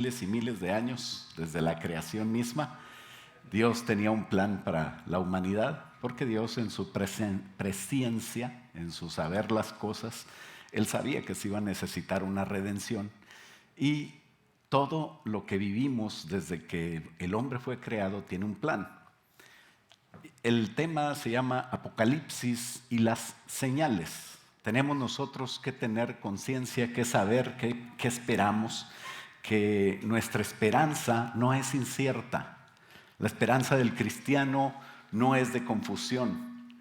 miles y miles de años, desde la creación misma, Dios tenía un plan para la humanidad, porque Dios en su presciencia, en su saber las cosas, Él sabía que se iba a necesitar una redención. Y todo lo que vivimos desde que el hombre fue creado tiene un plan. El tema se llama Apocalipsis y las señales. Tenemos nosotros que tener conciencia, que saber qué esperamos, que nuestra esperanza no es incierta. La esperanza del cristiano no es de confusión.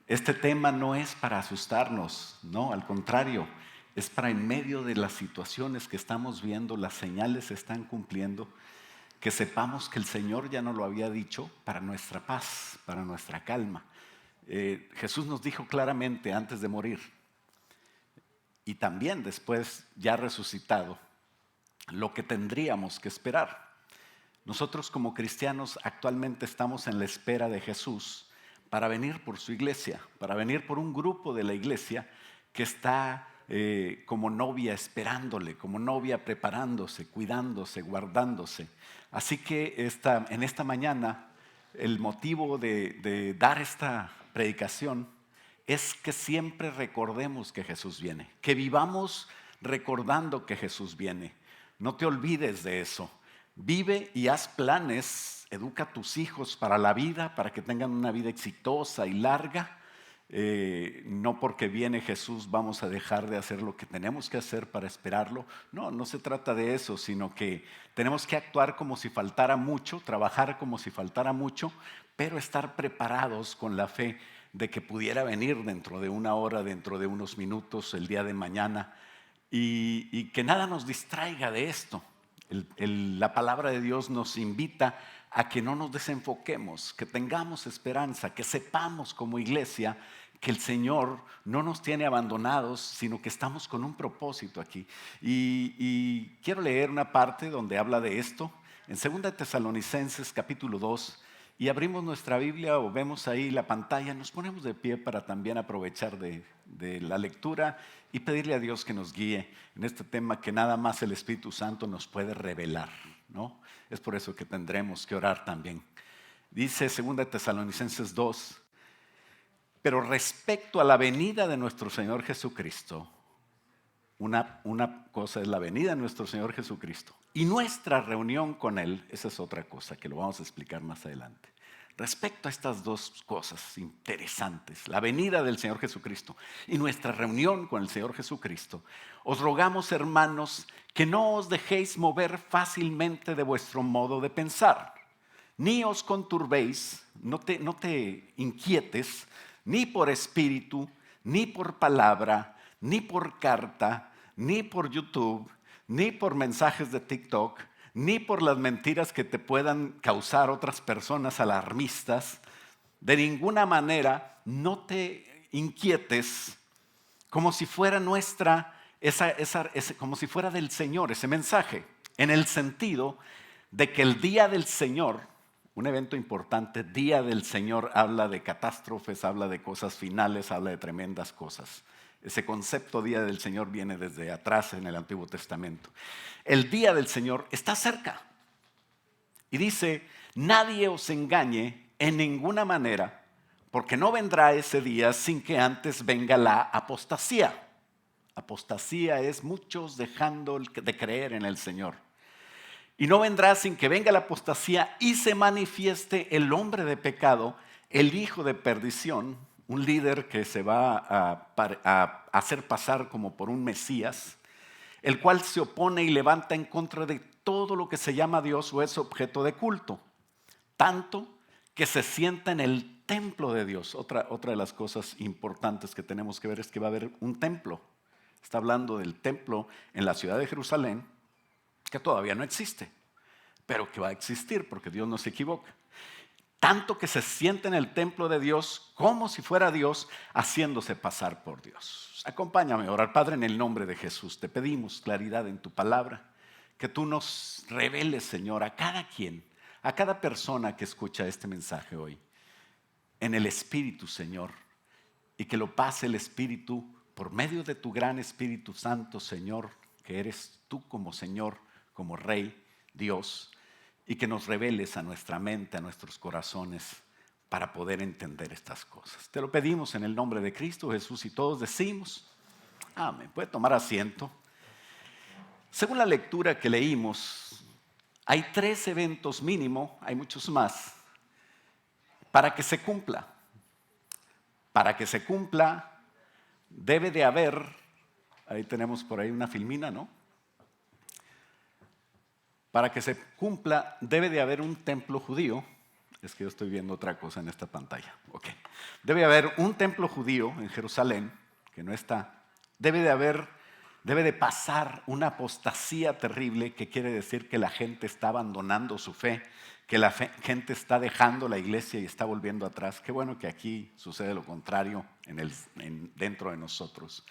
Este tema no es para asustarnos, no, al contrario, es para en medio de las situaciones que estamos viendo, las señales se están cumpliendo, que sepamos que el Señor ya nos lo había dicho para nuestra paz, para nuestra calma. Jesús nos dijo claramente antes de morir y también después ya resucitado lo que tendríamos que esperar. Nosotros como cristianos actualmente estamos en la espera de Jesús para venir por su iglesia, para venir por un grupo de la iglesia que está como novia esperándole, como novia preparándose, cuidándose, guardándose. Así que en esta mañana el motivo de dar esta predicación es que siempre recordemos que Jesús viene, que vivamos recordando que Jesús viene. No te olvides de eso. Vive y haz planes, educa a tus hijos para la vida, para que tengan una vida exitosa y larga. No porque viene Jesús vamos a dejar de hacer lo que tenemos que hacer para esperarlo. No, no se trata de eso, sino que tenemos que actuar como si faltara mucho, trabajar como si faltara mucho, pero estar preparados con la fe de que pudiera venir dentro de una hora, dentro de unos minutos, el día de mañana, y que nada nos distraiga de esto. La palabra de Dios nos invita a que no nos desenfoquemos, que tengamos esperanza, que sepamos como iglesia que el Señor no nos tiene abandonados, sino que estamos con un propósito aquí. Y quiero leer una parte donde habla de esto, en 2 Tesalonicenses capítulo 2, y abrimos nuestra Biblia o vemos ahí la pantalla, nos ponemos de pie para también aprovechar de la lectura y pedirle a Dios que nos guíe en este tema que nada más el Espíritu Santo nos puede revelar, ¿no? Es por eso que tendremos que orar también. Dice 2 Tesalonicenses 2, pero respecto a la venida de nuestro Señor Jesucristo, una cosa es la venida de nuestro Señor Jesucristo y nuestra reunión con Él, esa es otra cosa que lo vamos a explicar más adelante. Respecto a estas dos cosas interesantes, la venida del Señor Jesucristo y nuestra reunión con el Señor Jesucristo, os rogamos, hermanos, que no os dejéis mover fácilmente de vuestro modo de pensar, ni os conturbéis, no te inquietes, ni por espíritu, ni por palabra, ni por carta, ni por YouTube, ni por mensajes de TikTok, ni por las mentiras que te puedan causar otras personas alarmistas. De ninguna manera no te inquietes como si fuera como si fuera del Señor ese mensaje, en el sentido de que el día del Señor, un evento importante, día del Señor, habla de catástrofes, habla de cosas finales, habla de tremendas cosas. Ese concepto día del Señor viene desde atrás en el Antiguo Testamento. El día del Señor está cerca. Y dice, nadie os engañe en ninguna manera, porque no vendrá ese día sin que antes venga la apostasía. Apostasía es muchos dejando de creer en el Señor. Y no vendrá sin que venga la apostasía y se manifieste el hombre de pecado, el hijo de perdición, un líder que se va a hacer pasar como por un Mesías, el cual se opone y levanta en contra de todo lo que se llama Dios o es objeto de culto, tanto que se sienta en el templo de Dios. Otra de las cosas importantes que tenemos que ver es que va a haber un templo. Está hablando del templo en la ciudad de Jerusalén, que todavía no existe, pero que va a existir porque Dios no se equivoca. Tanto que se siente en el templo de Dios como si fuera Dios, haciéndose pasar por Dios. Acompáñame a orar. Padre, en el nombre de Jesús, te pedimos claridad en tu palabra, que tú nos reveles, Señor, a cada quien, a cada persona que escucha este mensaje hoy, en el Espíritu, Señor, y que lo pase el Espíritu por medio de tu gran Espíritu Santo, Señor, que eres tú como Señor, como Rey, Dios, y que nos reveles a nuestra mente, a nuestros corazones, para poder entender estas cosas. Te lo pedimos en el nombre de Cristo Jesús y todos decimos, amén. Puede tomar asiento. Según la lectura que leímos, hay 3 eventos mínimo, hay muchos más, para que se cumpla. Para que se cumpla, debe de haber, ahí tenemos por ahí una filmina, ¿no? Para que se cumpla, debe de haber un templo judío. Es que yo estoy viendo otra cosa en esta pantalla. Okay. Debe haber un templo judío en Jerusalén, que no está. Debe de pasar una apostasía terrible, que quiere decir que la gente está abandonando su fe, que la gente está dejando la iglesia y está volviendo atrás. Qué bueno que aquí sucede lo contrario dentro de nosotros.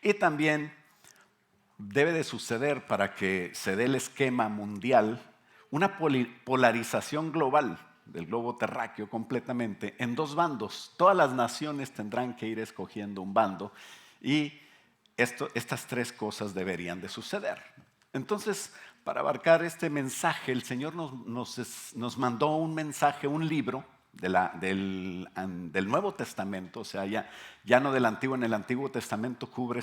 Y también debe de suceder, para que se dé el esquema mundial, una polarización global del globo terráqueo completamente en 2 bandos. Todas las naciones tendrán que ir escogiendo un bando y estas 3 cosas deberían de suceder. Entonces, para abarcar este mensaje, el Señor nos mandó un mensaje, un libro del Nuevo Testamento, o sea, ya no del Antiguo. En el Antiguo Testamento cubre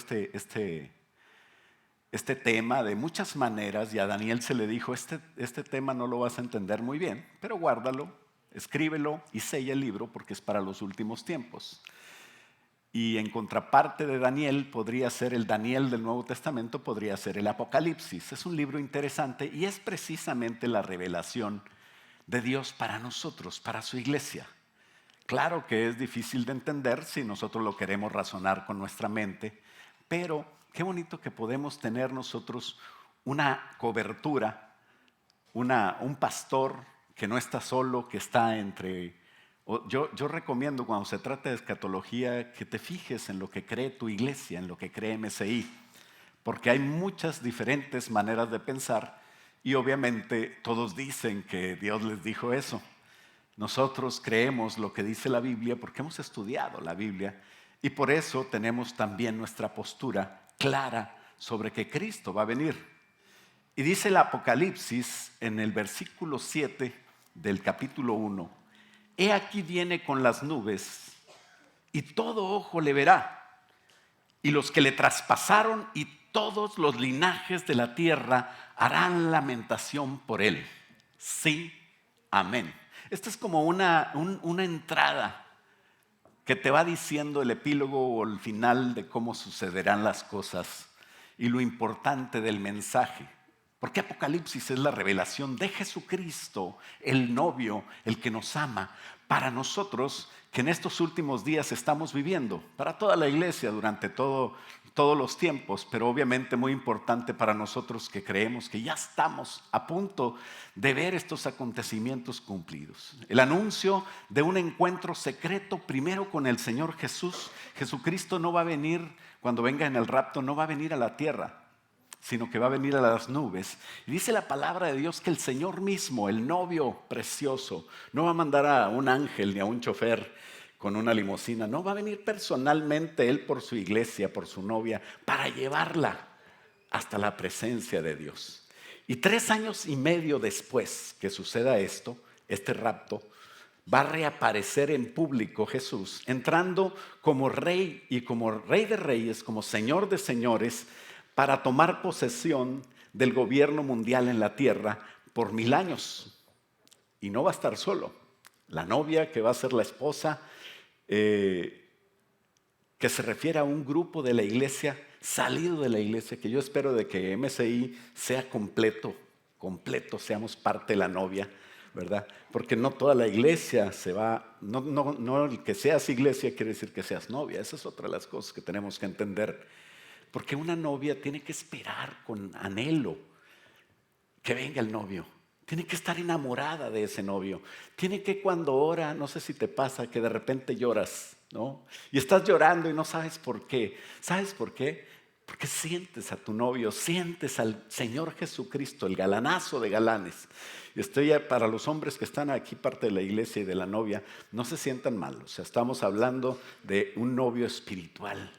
este tema de muchas maneras, y a Daniel se le dijo, este tema no lo vas a entender muy bien, pero guárdalo, escríbelo y sella el libro, porque es para los últimos tiempos. Y en contraparte de Daniel, podría ser el Daniel del Nuevo Testamento, podría ser el Apocalipsis. Es un libro interesante y es precisamente la revelación de Dios para nosotros, para su iglesia. Claro que es difícil de entender si nosotros lo queremos razonar con nuestra mente, pero qué bonito que podemos tener nosotros una cobertura, un pastor que no está solo, que está entre... Yo recomiendo, cuando se trata de escatología, que te fijes en lo que cree tu iglesia, en lo que cree MSI, porque hay muchas diferentes maneras de pensar y obviamente todos dicen que Dios les dijo eso. Nosotros creemos lo que dice la Biblia porque hemos estudiado la Biblia y por eso tenemos también nuestra postura clara sobre que Cristo va a venir. Y dice el Apocalipsis en el versículo 7 del capítulo 1, he aquí viene con las nubes y todo ojo le verá, y los que le traspasaron y todos los linajes de la tierra harán lamentación por él. Sí, amén. Esta es como una entrada que te va diciendo el epílogo o el final de cómo sucederán las cosas y lo importante del mensaje. Porque Apocalipsis es la revelación de Jesucristo, el novio, el que nos ama, para nosotros que en estos últimos días estamos viviendo, para toda la iglesia durante todos los tiempos, pero obviamente muy importante para nosotros que creemos que ya estamos a punto de ver estos acontecimientos cumplidos. El anuncio de un encuentro secreto primero con el Señor Jesús. Jesucristo no va a venir, cuando venga en el rapto, no va a venir a la tierra, sino que va a venir a las nubes. Y dice la palabra de Dios que el Señor mismo, el novio precioso, no va a mandar a un ángel ni a un chofer con una limusina, no, va a venir personalmente Él por su iglesia, por su novia, para llevarla hasta la presencia de Dios. Y 3 años y medio después que suceda esto, este rapto, va a reaparecer en público Jesús, entrando como rey y como rey de reyes, como señor de señores, para tomar posesión del gobierno mundial en la tierra por 1000 años. Y no va a estar solo. La novia, que va a ser la esposa, que se refiere a un grupo de la iglesia, salido de la iglesia, que yo espero de que MSI sea completo, seamos parte de la novia, ¿verdad? Porque no toda la iglesia se va, no el que seas iglesia quiere decir que seas novia. Esa es otra de las cosas que tenemos que entender. Porque una novia tiene que esperar con anhelo que venga el novio. Tiene que estar enamorada de ese novio. Tiene que, cuando ora, no sé si te pasa, que de repente lloras, ¿no? Y estás llorando y no sabes por qué. ¿Sabes por qué? Porque sientes a tu novio, sientes al Señor Jesucristo, el galanazo de galanes. Y estoy para los hombres que están aquí, parte de la iglesia y de la novia, no se sientan mal. O sea, estamos hablando de un novio espiritual,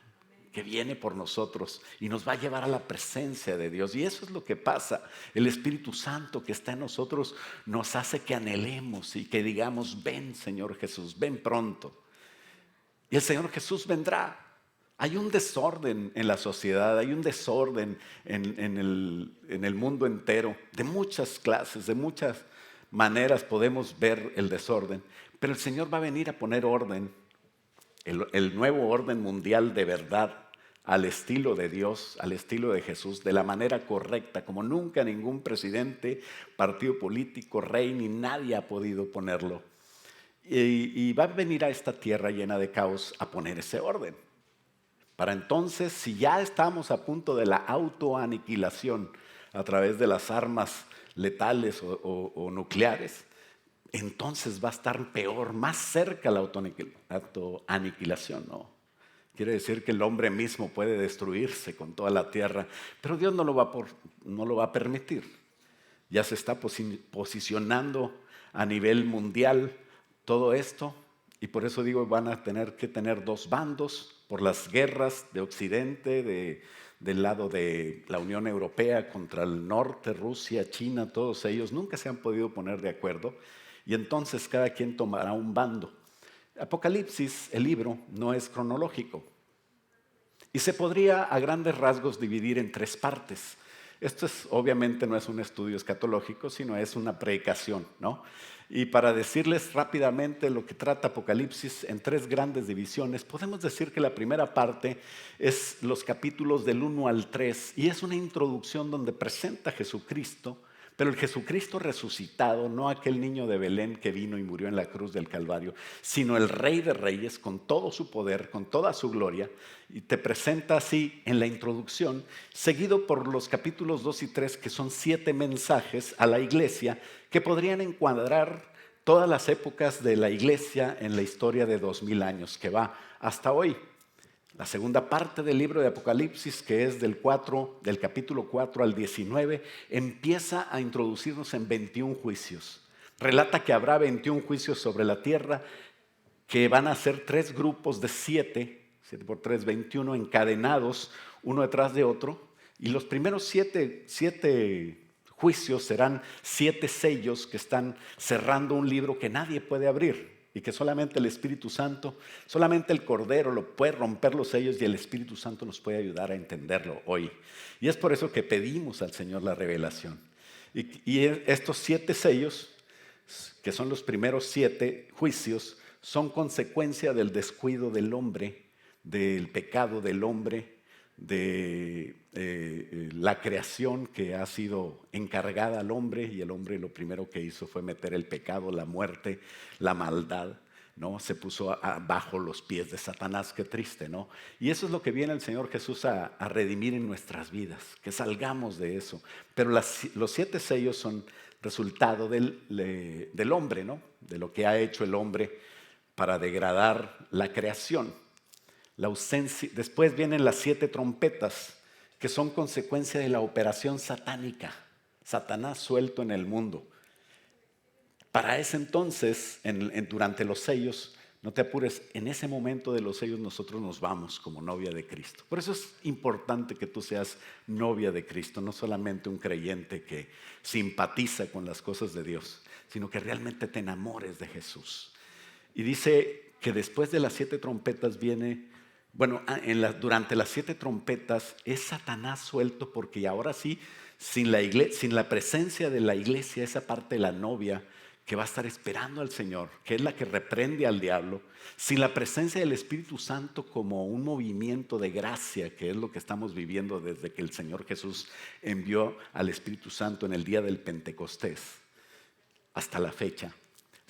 que viene por nosotros y nos va a llevar a la presencia de Dios. Y eso es lo que pasa. El Espíritu Santo que está en nosotros nos hace que anhelemos y que digamos, ven Señor Jesús, ven pronto. Y el Señor Jesús vendrá. Hay un desorden en la sociedad, hay un desorden en el mundo entero, de muchas clases, de muchas maneras podemos ver el desorden. Pero el Señor va a venir a poner orden, el nuevo orden mundial de verdad, al estilo de Dios, al estilo de Jesús, de la manera correcta, como nunca ningún presidente, partido político, rey, ni nadie ha podido ponerlo. Y va a venir a esta tierra llena de caos a poner ese orden. Para entonces, si ya estamos a punto de la autoaniquilación a través de las armas letales o nucleares, entonces va a estar peor, más cerca la autoaniquilación, ¿no? Quiere decir que el hombre mismo puede destruirse con toda la tierra, pero Dios no lo va a permitir. Ya se está posicionando a nivel mundial todo esto, y por eso digo, van a tener que tener dos bandos por las guerras de Occidente, del lado de la Unión Europea contra el norte, Rusia, China, todos ellos nunca se han podido poner de acuerdo, y entonces cada quien tomará un bando. Apocalipsis, el libro, no es cronológico y se podría a grandes rasgos dividir en tres partes. Esto obviamente no es un estudio escatológico, sino es una predicación, ¿no? Y para decirles rápidamente lo que trata Apocalipsis en tres grandes divisiones, podemos decir que la primera parte es los capítulos del 1 al 3 y es una introducción donde presenta a Jesucristo, pero el Jesucristo resucitado, no aquel niño de Belén que vino y murió en la cruz del Calvario, sino el Rey de Reyes con todo su poder, con toda su gloria, y te presenta así en la introducción, seguido por los capítulos 2 y 3, que son 7 mensajes a la iglesia que podrían encuadrar todas las épocas de la iglesia en la historia de 2000 años, que va hasta hoy. La segunda parte del libro de Apocalipsis, que es del capítulo 4 al 19, empieza a introducirnos en 21 juicios. Relata que habrá 21 juicios sobre la tierra, que van a ser 3 grupos de 7 por 3, 21, encadenados uno detrás de otro. Y los primeros 7 juicios serán 7 sellos que están cerrando un libro que nadie puede abrir. Y que solamente el Espíritu Santo, solamente el Cordero lo puede romper los sellos y el Espíritu Santo nos puede ayudar a entenderlo hoy. Y es por eso que pedimos al Señor la revelación. Y estos 7 sellos, que son los primeros 7 juicios, son consecuencia del descuido del hombre, del pecado del hombre, de la creación que ha sido encargada al hombre, y el hombre lo primero que hizo fue meter el pecado, la muerte, la maldad, ¿no? Se puso bajo los pies de Satanás. Qué triste, ¿no? Y eso es lo que viene el Señor Jesús a redimir en nuestras vidas, que salgamos de eso. Pero los 7 sellos son resultado del hombre, ¿no? De lo que ha hecho el hombre para degradar la creación. La ausencia, después vienen las 7 trompetas, que son consecuencia de la operación satánica, Satanás suelto en el mundo. Para ese entonces, durante los sellos, no te apures, en ese momento de los sellos nosotros nos vamos como novia de Cristo. Por eso es importante que tú seas novia de Cristo, no solamente un creyente que simpatiza con las cosas de Dios, sino que realmente te enamores de Jesús. Y dice que después de las 7 trompetas viene... Bueno, durante las 7 trompetas es Satanás suelto, porque ahora sí, sin la presencia de la iglesia, esa parte de la novia que va a estar esperando al Señor, que es la que reprende al diablo, sin la presencia del Espíritu Santo como un movimiento de gracia, que es lo que estamos viviendo desde que el Señor Jesús envió al Espíritu Santo en el día del Pentecostés hasta la fecha.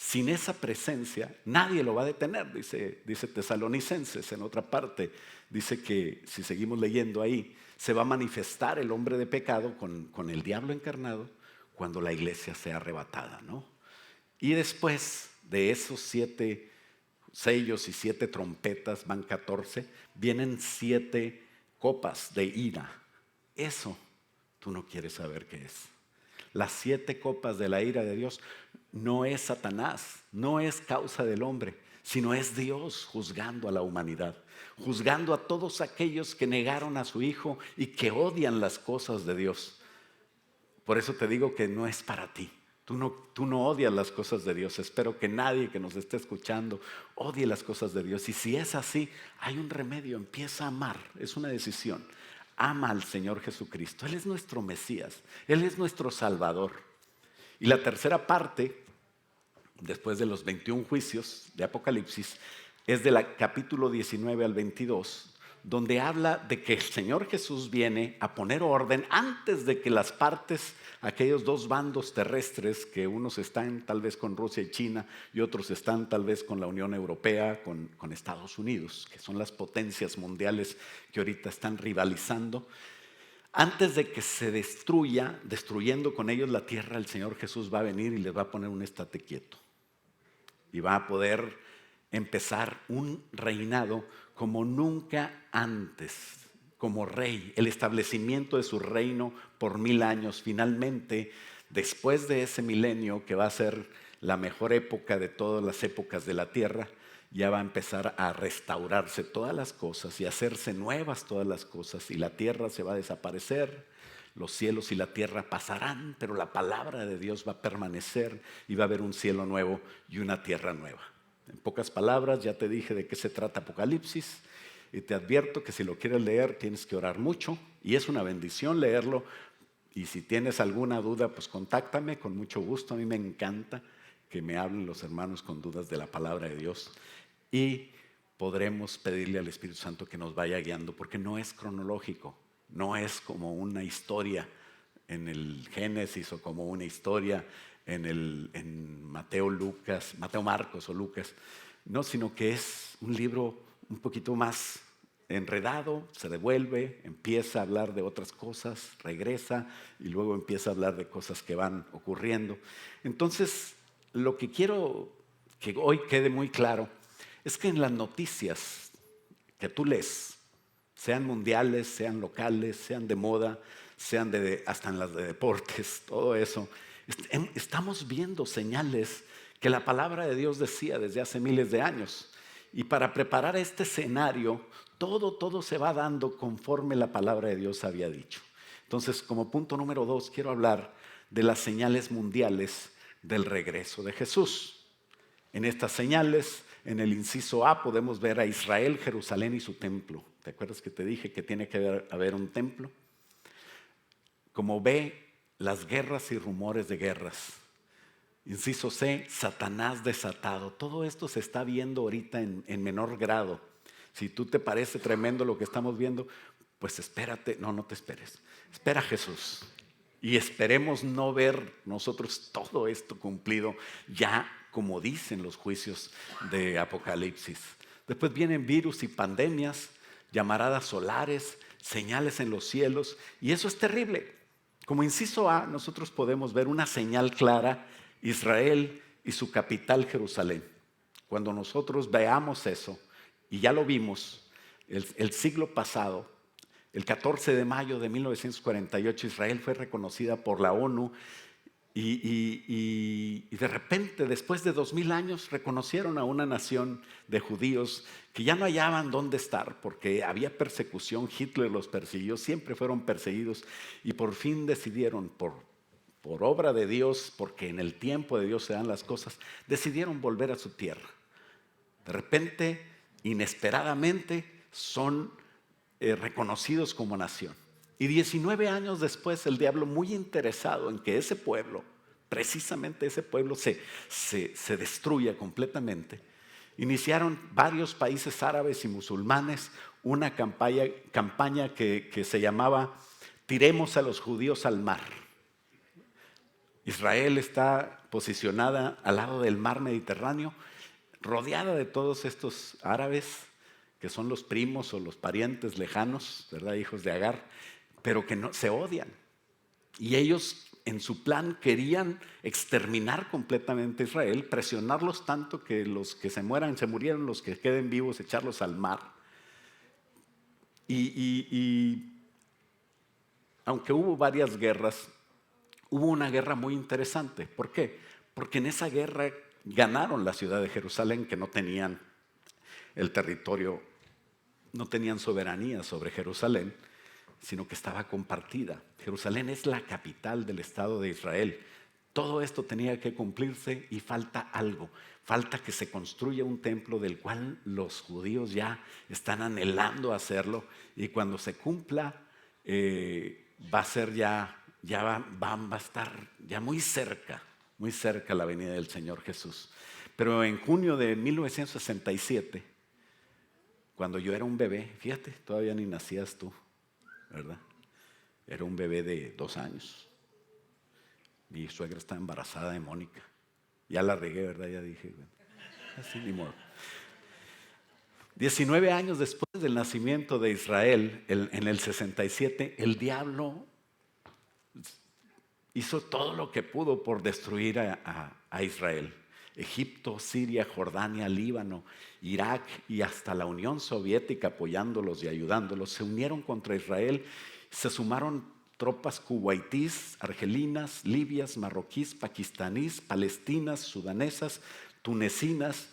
Sin esa presencia, nadie lo va a detener, dice Tesalonicenses en otra parte. Dice que si seguimos leyendo ahí, se va a manifestar el hombre de pecado con el diablo encarnado cuando la iglesia sea arrebatada, ¿no? Y después de esos 7 sellos y 7 trompetas, van 14, vienen 7 copas de ira. Eso tú no quieres saber qué es. Las 7 copas de la ira de Dios no es Satanás, no es causa del hombre, sino es Dios juzgando a la humanidad, juzgando a todos aquellos que negaron a su Hijo y que odian las cosas de Dios. Por eso te digo que no es para ti. Tú no odias las cosas de Dios. Espero que nadie que nos esté escuchando odie las cosas de Dios. Y si es así, hay un remedio. Empieza a amar. Es una decisión. Ama al Señor Jesucristo. Él es nuestro Mesías. Él es nuestro Salvador. Y la tercera parte, después de los 21 juicios de Apocalipsis, es del capítulo 19 al 22, donde habla de que el Señor Jesús viene a poner orden antes de que las partes, aquellos dos bandos terrestres, que unos están tal vez con Rusia y China y otros están tal vez con la Unión Europea, con Estados Unidos, que son las potencias mundiales que ahorita están rivalizando. Antes de que se destruya, destruyendo con ellos la tierra, el Señor Jesús va a venir y les va a poner un estate quieto. Y va a poder empezar un reinado como nunca antes, como rey, el establecimiento de su reino por 1000 años. Finalmente, después de ese milenio, que va a ser la mejor época de todas las épocas de la tierra, ya va a empezar a restaurarse todas las cosas y a hacerse nuevas todas las cosas, y la tierra se va a desaparecer, los cielos y la tierra pasarán, pero la palabra de Dios va a permanecer y va a haber un cielo nuevo y una tierra nueva. En pocas palabras, ya te dije de qué se trata Apocalipsis, y te advierto que si lo quieres leer tienes que orar mucho, y es una bendición leerlo. Y si tienes alguna duda, pues contáctame con mucho gusto. A mí me encanta que me hablen los hermanos con dudas de la palabra de Dios, y podremos pedirle al Espíritu Santo que nos vaya guiando, porque no es cronológico, no es como una historia en el Génesis o como una historia en Mateo, Marcos o Lucas, no, sino que es un libro un poquito más enredado, se devuelve, empieza a hablar de otras cosas, regresa y luego empieza a hablar de cosas que van ocurriendo. Entonces, lo que quiero que hoy quede muy claro es que en las noticias que tú lees, sean mundiales, sean locales, sean de moda, sean hasta en las de deportes, todo eso, estamos viendo señales que la palabra de Dios decía desde hace miles de años. Y para preparar este escenario, todo se va dando conforme la palabra de Dios había dicho. Entonces, como punto número 2, quiero hablar de las señales mundiales del regreso de Jesús. En estas señales, en el inciso A, podemos ver a Israel, Jerusalén y su templo. ¿Te acuerdas que te dije que tiene que haber un templo? Como B, las guerras y rumores de guerras. Inciso C, Satanás desatado. Todo esto se está viendo ahorita en menor grado. Si tú te parece tremendo lo que estamos viendo, pues espérate, no te esperes. Espera a Jesús. Y esperemos no ver nosotros todo esto cumplido ya como dicen los juicios de Apocalipsis. Después vienen virus y pandemias, llamaradas solares, señales en los cielos, y eso es terrible. Como inciso A, nosotros podemos ver una señal clara: Israel y su capital Jerusalén. Cuando nosotros veamos eso, y ya lo vimos el siglo pasado, el 14 de mayo de 1948, Israel fue reconocida por la ONU y de repente, después de 2000 años, reconocieron a una nación de judíos que ya no hallaban dónde estar porque había persecución. Hitler los persiguió, siempre fueron perseguidos, y por fin decidieron, por obra de Dios, porque en el tiempo de Dios se dan las cosas, decidieron volver a su tierra. De repente, inesperadamente, son reconocidos como nación. Y 19 años después, el diablo, muy interesado en que ese pueblo, precisamente ese pueblo, se destruya completamente, iniciaron varios países árabes y musulmanes una campaña que se llamaba Tiremos a los judíos al mar. Israel está posicionada al lado del mar Mediterráneo, rodeada de todos estos árabes, que son los primos o los parientes lejanos, ¿verdad? Hijos de Agar, pero que no, se odian. Y ellos en su plan querían exterminar completamente a Israel, presionarlos tanto que los que se mueran, se murieron, los que queden vivos, echarlos al mar. Y aunque hubo varias guerras, hubo una guerra muy interesante. ¿Por qué? Porque en esa guerra ganaron la ciudad de Jerusalén, que no tenían el territorio, no tenían soberanía sobre Jerusalén, sino que estaba compartida. Jerusalén es la capital del Estado de Israel. Todo esto tenía que cumplirse y falta algo. Falta que se construya un templo del cual los judíos ya están anhelando hacerlo, y cuando se cumpla va a ser va a estar ya muy cerca la venida del Señor Jesús. Pero en junio de 1967, cuando yo era un bebé, fíjate, todavía ni nacías tú, ¿verdad? Era un bebé de 2 años. Mi suegra estaba embarazada de Mónica. Ya la regué, ¿verdad? Ya dije, bueno, así ni modo. 19 años después del nacimiento de Israel, en el 67, el diablo hizo todo lo que pudo por destruir a Israel. Egipto, Siria, Jordania, Líbano, Irak y hasta la Unión Soviética, apoyándolos y ayudándolos, se unieron contra Israel. Se sumaron tropas kuwaitíes, argelinas, libias, marroquíes, pakistaníes, palestinas, sudanesas, tunecinas.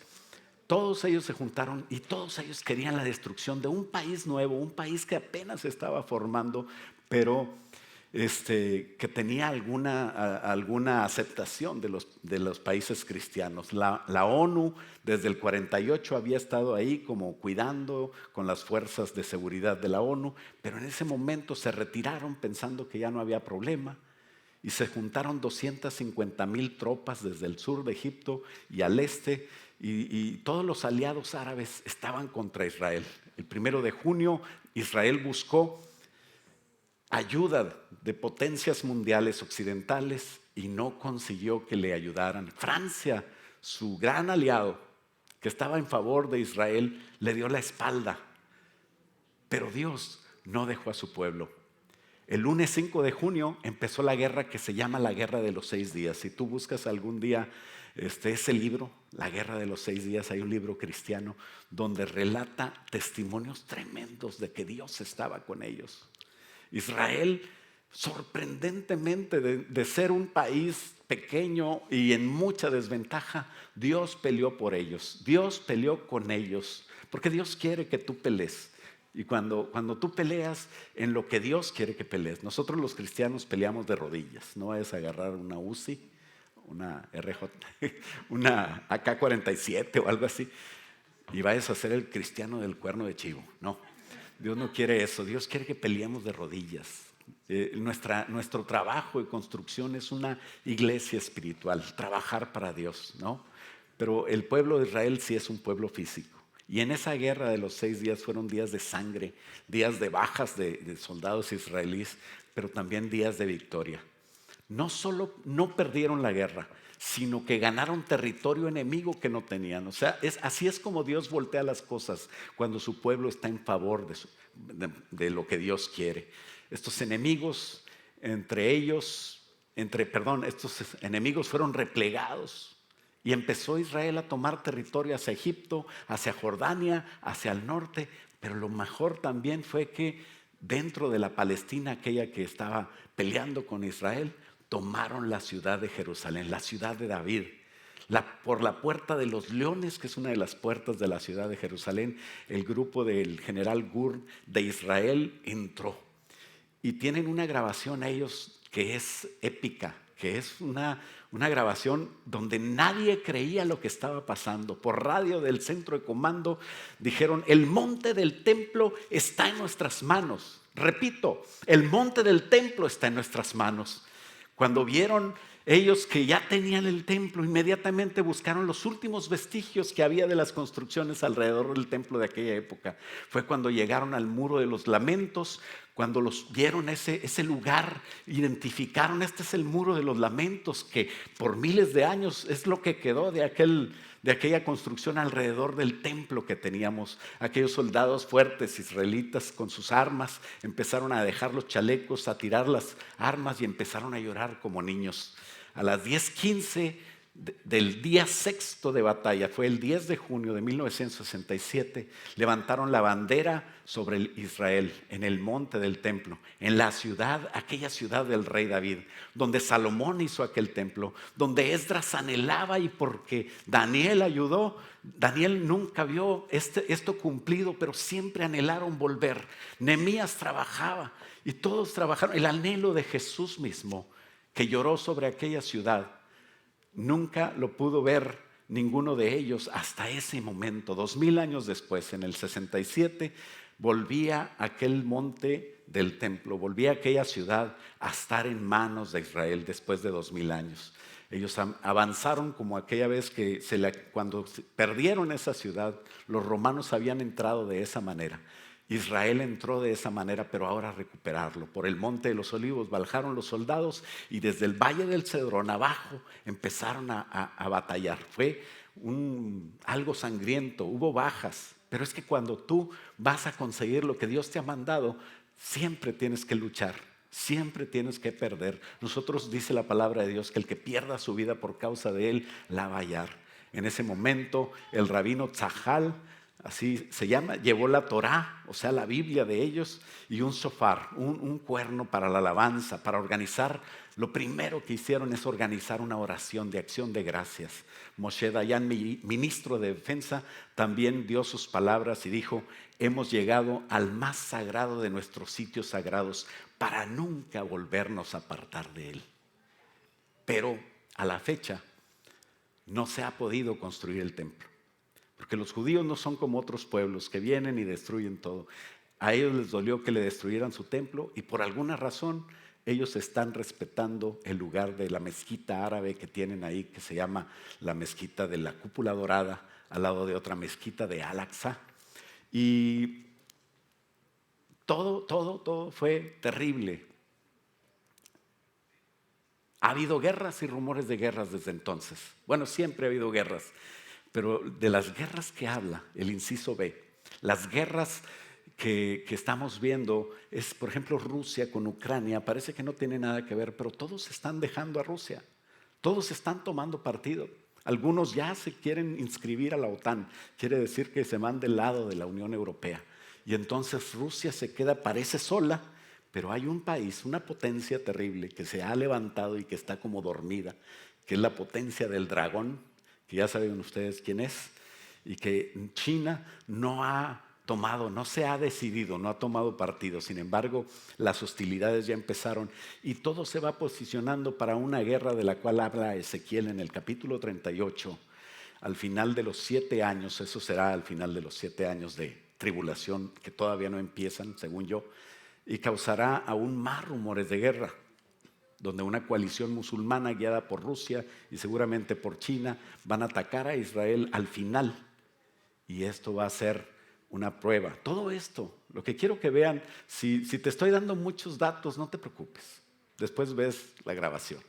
Todos ellos se juntaron y todos ellos querían la destrucción de un país nuevo, un país que apenas se estaba formando, pero que tenía alguna aceptación de los países cristianos. La ONU desde el 48 había estado ahí como cuidando con las fuerzas de seguridad de la ONU, pero en ese momento se retiraron pensando que ya no había problema, y se juntaron 250,000 tropas desde el sur de Egipto y al este, y todos los aliados árabes estaban contra Israel. El 1 de junio Israel buscó ayuda de potencias mundiales occidentales y no consiguió que le ayudaran. Francia, su gran aliado, que estaba en favor de Israel, le dio la espalda. Pero Dios no dejó a su pueblo. El lunes 5 de junio empezó la guerra que se llama la Guerra de los 6 días. Si tú buscas algún día ese libro, La Guerra de los 6 días, hay un libro cristiano donde relata testimonios tremendos de que Dios estaba con ellos. Israel, sorprendentemente, de ser un país pequeño y en mucha desventaja, Dios peleó por ellos, Dios peleó con ellos, porque Dios quiere que tú pelees. Y cuando tú peleas en lo que Dios quiere que pelees, nosotros los cristianos peleamos de rodillas. No vayas a agarrar una UCI, una RJ, una AK-47 o algo así, y vayas a ser el cristiano del cuerno de chivo. No, Dios no quiere eso. Dios quiere que peleemos de rodillas. Nuestro trabajo de construcción es una iglesia espiritual, trabajar para Dios, ¿no? Pero el pueblo de Israel sí es un pueblo físico. Y en esa guerra de los 6 días fueron días de sangre, días de bajas de soldados israelíes, pero también días de victoria. No solo no perdieron la guerra, sino que ganaron territorio enemigo que no tenían. O sea, así es como Dios voltea las cosas cuando su pueblo está en favor de lo que Dios quiere. Estos enemigos, estos enemigos fueron replegados. Y empezó Israel a tomar territorio hacia Egipto, hacia Jordania, hacia el norte. Pero lo mejor también fue que dentro de la Palestina, aquella que estaba peleando con Israel, tomaron la ciudad de Jerusalén, la ciudad de David. Por la puerta de los leones, que es una de las puertas de la ciudad de Jerusalén, el grupo del general Gur de Israel entró. Y tienen una grabación ellos que es épica, que es una grabación donde nadie creía lo que estaba pasando. Por radio del centro de comando dijeron: el monte del templo está en nuestras manos. Repito, el monte del templo está en nuestras manos. Cuando vieron ellos que ya tenían el templo, inmediatamente buscaron los últimos vestigios que había de las construcciones alrededor del templo de aquella época. Fue cuando llegaron al Muro de los Lamentos. Cuando los vieron ese lugar, identificaron: este es el Muro de los Lamentos, que por miles de años es lo que quedó de aquella construcción alrededor del templo que teníamos. Aquellos soldados fuertes israelitas con sus armas empezaron a dejar los chalecos, a tirar las armas y empezaron a llorar como niños. A las 10:15 del día sexto de batalla, fue el 10 de junio de 1967, levantaron la bandera sobre Israel en el monte del templo, en la ciudad, aquella ciudad del rey David, donde Salomón hizo aquel templo, donde Esdras anhelaba, y porque Daniel ayudó, Daniel nunca vio esto cumplido, pero siempre anhelaron volver. Nehemías trabajaba y todos trabajaron, el anhelo de Jesús mismo, que lloró sobre aquella ciudad. Nunca lo pudo ver ninguno de ellos hasta ese momento. 2000 años después, en el 67, volvía aquel monte del templo, volvía aquella ciudad a estar en manos de Israel después de 2000 años. Ellos avanzaron como aquella vez que cuando perdieron esa ciudad, los romanos habían entrado de esa manera. Israel entró de esa manera, pero ahora a recuperarlo. Por el monte de los olivos bajaron los soldados y desde el valle del Cedrón abajo empezaron a batallar. Fue algo sangriento, hubo bajas, pero es que cuando tú vas a conseguir lo que Dios te ha mandado, siempre tienes que luchar, siempre tienes que perder. Nosotros, dice la palabra de Dios, que el que pierda su vida por causa de él, la va a hallar. En ese momento el rabino Tzahal, así se llama, llevó la Torá, o sea la Biblia de ellos, y un shofar, un cuerno para la alabanza, para organizar. Lo primero que hicieron es organizar una oración de acción de gracias. Moshe Dayan, ministro de defensa, también dio sus palabras y dijo: hemos llegado al más sagrado de nuestros sitios sagrados para nunca volvernos a apartar de él. Pero a la fecha no se ha podido construir el templo. Porque los judíos no son como otros pueblos que vienen y destruyen todo. A ellos les dolió que le destruyeran su templo y por alguna razón ellos están respetando el lugar de la mezquita árabe que tienen ahí, que se llama la mezquita de la cúpula dorada, al lado de otra mezquita de Al-Aqsa. Y todo fue terrible. Ha habido guerras y rumores de guerras desde entonces. Bueno, siempre ha habido guerras. Pero de las guerras que habla el inciso B, las guerras que estamos viendo es, por ejemplo, Rusia con Ucrania. Parece que no tiene nada que ver, pero todos están dejando a Rusia. Todos están tomando partido. Algunos ya se quieren inscribir a la OTAN. Quiere decir que se van del lado de la Unión Europea. Y entonces Rusia se queda, parece sola, pero hay un país, una potencia terrible que se ha levantado y que está como dormida, que es la potencia del dragón, que ya saben ustedes quién es, y que China no ha tomado, no se ha decidido, no ha tomado partido. Sin embargo, las hostilidades ya empezaron y todo se va posicionando para una guerra de la cual habla Ezequiel en el capítulo 38. Al final de los 7 años, eso será al final de los 7 años de tribulación, que todavía no empiezan, según yo, y causará aún más rumores de guerra, donde una coalición musulmana guiada por Rusia y seguramente por China van a atacar a Israel al final. Y esto va a ser una prueba. Todo esto, lo que quiero que vean, si te estoy dando muchos datos, no te preocupes. Después ves la grabación.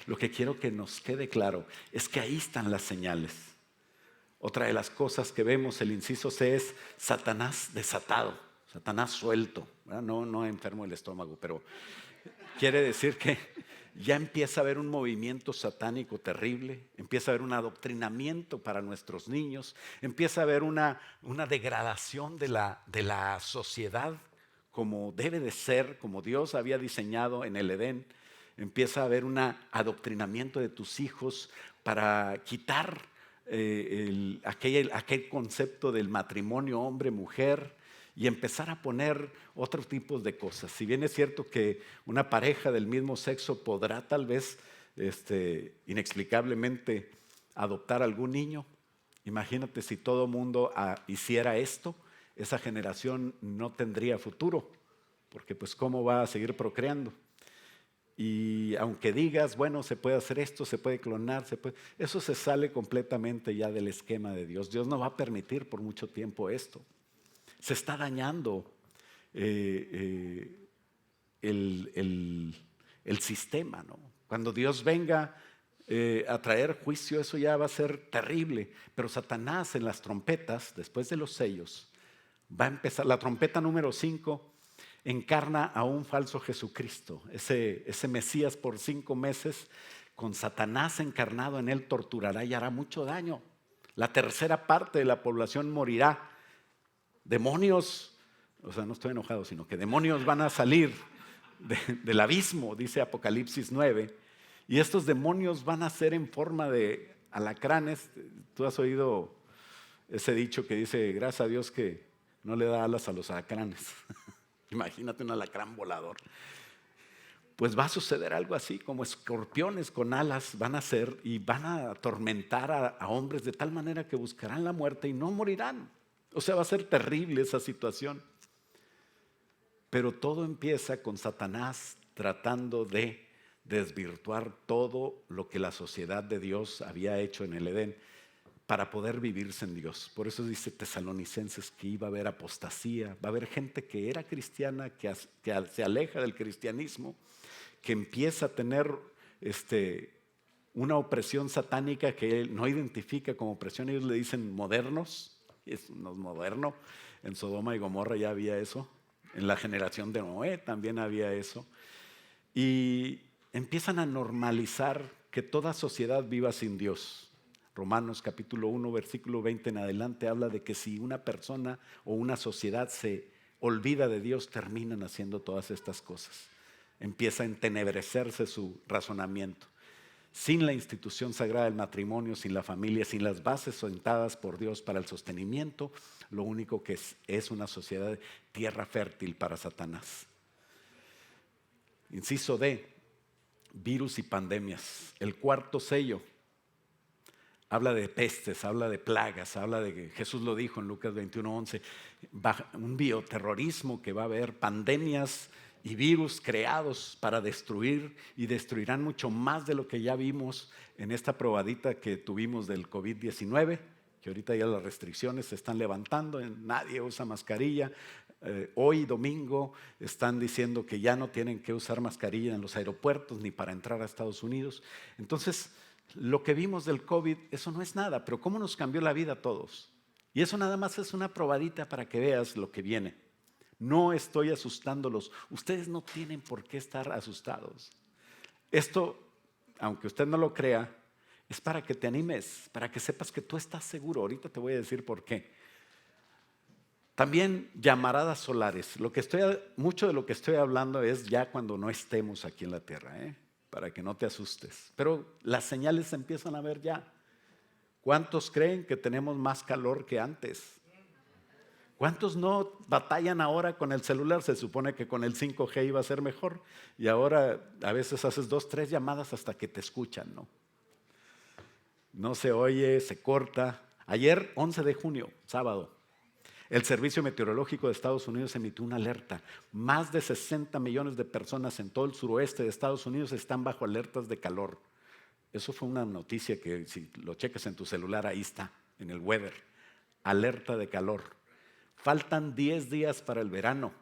Lo que quiero que nos quede claro es que ahí están las señales. Otra de las cosas que vemos, el inciso C, es Satanás desatado, Satanás suelto. No enfermo el estómago, pero quiere decir que ya empieza a haber un movimiento satánico terrible, empieza a haber un adoctrinamiento para nuestros niños, empieza a haber una degradación de la sociedad como debe de ser, como Dios había diseñado en el Edén. Empieza a haber un adoctrinamiento de tus hijos para quitar aquel concepto del matrimonio hombre-mujer y empezar a poner otros tipos de cosas. Si bien es cierto que una pareja del mismo sexo podrá tal vez inexplicablemente adoptar algún niño, imagínate si todo mundo hiciera esto, esa generación no tendría futuro, porque pues cómo va a seguir procreando. Y aunque digas, bueno, se puede hacer esto, se puede clonar, eso se sale completamente ya del esquema de Dios. Dios no va a permitir por mucho tiempo esto. Se está dañando el sistema, ¿no? Cuando Dios venga a traer juicio, eso ya va a ser terrible. Pero Satanás en las trompetas, después de los sellos, va a empezar. La trompeta número 5 encarna a un falso Jesucristo, ese Mesías por 5 meses con Satanás encarnado en él torturará y hará mucho daño. La tercera parte de la población morirá. Demonios, o sea, no estoy enojado, sino que demonios van a salir del abismo, dice Apocalipsis 9, y estos demonios van a ser en forma de alacranes. Tú has oído ese dicho que dice, gracias a Dios que no le da alas a los alacranes. Imagínate un alacrán volador. Pues va a suceder algo así, como escorpiones con alas van a ser y van a atormentar a hombres de tal manera que buscarán la muerte y no morirán. O sea, va a ser terrible esa situación. Pero todo empieza con Satanás tratando de desvirtuar todo lo que la sociedad de Dios había hecho en el Edén para poder vivirse en Dios. Por eso dice Tesalonicenses que iba a haber apostasía, va a haber gente que era cristiana, que se aleja del cristianismo, que empieza a tener una opresión satánica que él no identifica como opresión. Ellos le dicen modernos, es moderno. En Sodoma y Gomorra ya había eso. En la generación de Noé también había eso. Y empiezan a normalizar que toda sociedad viva sin Dios. Romanos capítulo 1, versículo 20 en adelante habla de que si una persona o una sociedad se olvida de Dios, terminan haciendo todas estas cosas. Empieza a entenebrecerse su razonamiento. Sin la institución sagrada del matrimonio, sin la familia, sin las bases sentadas por Dios para el sostenimiento, lo único que es una sociedad de tierra fértil para Satanás. Inciso D, virus y pandemias. El cuarto sello habla de pestes, habla de plagas, habla de que Jesús lo dijo en Lucas 21:11, un bioterrorismo que va a haber, pandemias y virus creados para destruir y destruirán mucho más de lo que ya vimos en esta probadita que tuvimos del COVID-19, que ahorita ya las restricciones se están levantando, nadie usa mascarilla. Hoy domingo están diciendo que ya no tienen que usar mascarilla en los aeropuertos ni para entrar a Estados Unidos. Entonces, lo que vimos del COVID, eso no es nada, pero cómo nos cambió la vida a todos. Y eso nada más es una probadita para que veas lo que viene. No estoy asustándolos. Ustedes no tienen por qué estar asustados. Esto, aunque usted no lo crea, es para que te animes, para que sepas que tú estás seguro. Ahorita te voy a decir por qué. También llamaradas solares. Mucho de lo que estoy hablando es ya cuando no estemos aquí en la tierra, para que no te asustes. Pero las señales se empiezan a ver ya. ¿Cuántos creen que tenemos más calor que antes? ¿Cuántos no batallan ahora con el celular? Se supone que con el 5G iba a ser mejor y ahora a veces haces 2, 3 llamadas hasta que te escuchan, ¿no? No se oye, se corta. Ayer, 11 de junio, sábado, el Servicio Meteorológico de Estados Unidos emitió una alerta. Más de 60 millones de personas en todo el suroeste de Estados Unidos están bajo alertas de calor. Eso fue una noticia que si lo checas en tu celular, ahí está, en el weather. Alerta de calor. Faltan 10 días para el verano.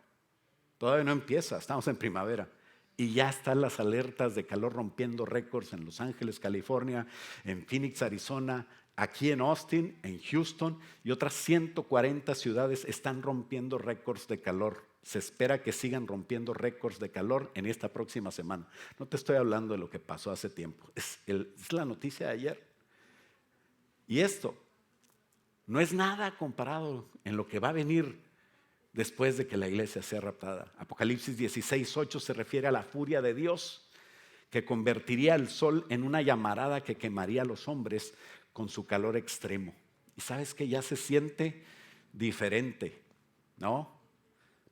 Todavía no empieza, estamos en primavera. Y ya están las alertas de calor rompiendo récords en Los Ángeles, California, en Phoenix, Arizona, aquí en Austin, en Houston y otras 140 ciudades están rompiendo récords de calor. Se espera que sigan rompiendo récords de calor en esta próxima semana. No te estoy hablando de lo que pasó hace tiempo, es la noticia de ayer. Y esto no es nada comparado en lo que va a venir después de que la iglesia sea raptada. Apocalipsis 16:8 se refiere a la furia de Dios que convertiría el sol en una llamarada que quemaría a los hombres con su calor extremo. Y sabes que ya se siente diferente, ¿no?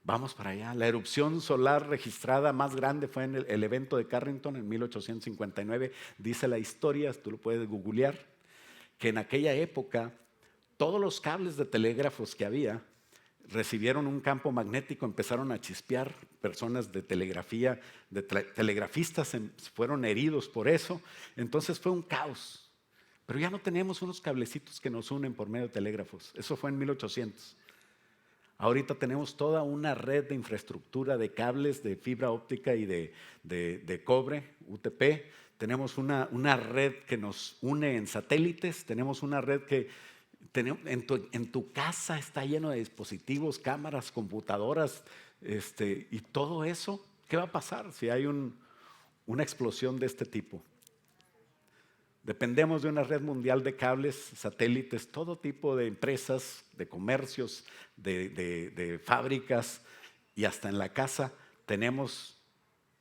Vamos para allá. La erupción solar registrada más grande fue en el evento de Carrington en 1859. Dice la historia, tú lo puedes googlear, que en aquella época todos los cables de telégrafos que había recibieron un campo magnético, empezaron a chispear, personas de telegrafía, telegrafistas fueron heridos por eso, entonces fue un caos. Pero ya no tenemos unos cablecitos que nos unen por medio de telégrafos, eso fue en 1800. Ahorita tenemos toda una red de infraestructura de cables de fibra óptica y de cobre, UTP, tenemos una red que nos une en satélites, tenemos una red que en tu casa está lleno de dispositivos, cámaras, computadoras, y todo eso. ¿Qué va a pasar si hay una explosión de este tipo? Dependemos de una red mundial de cables, satélites, todo tipo de empresas, de comercios, de fábricas y hasta en la casa tenemos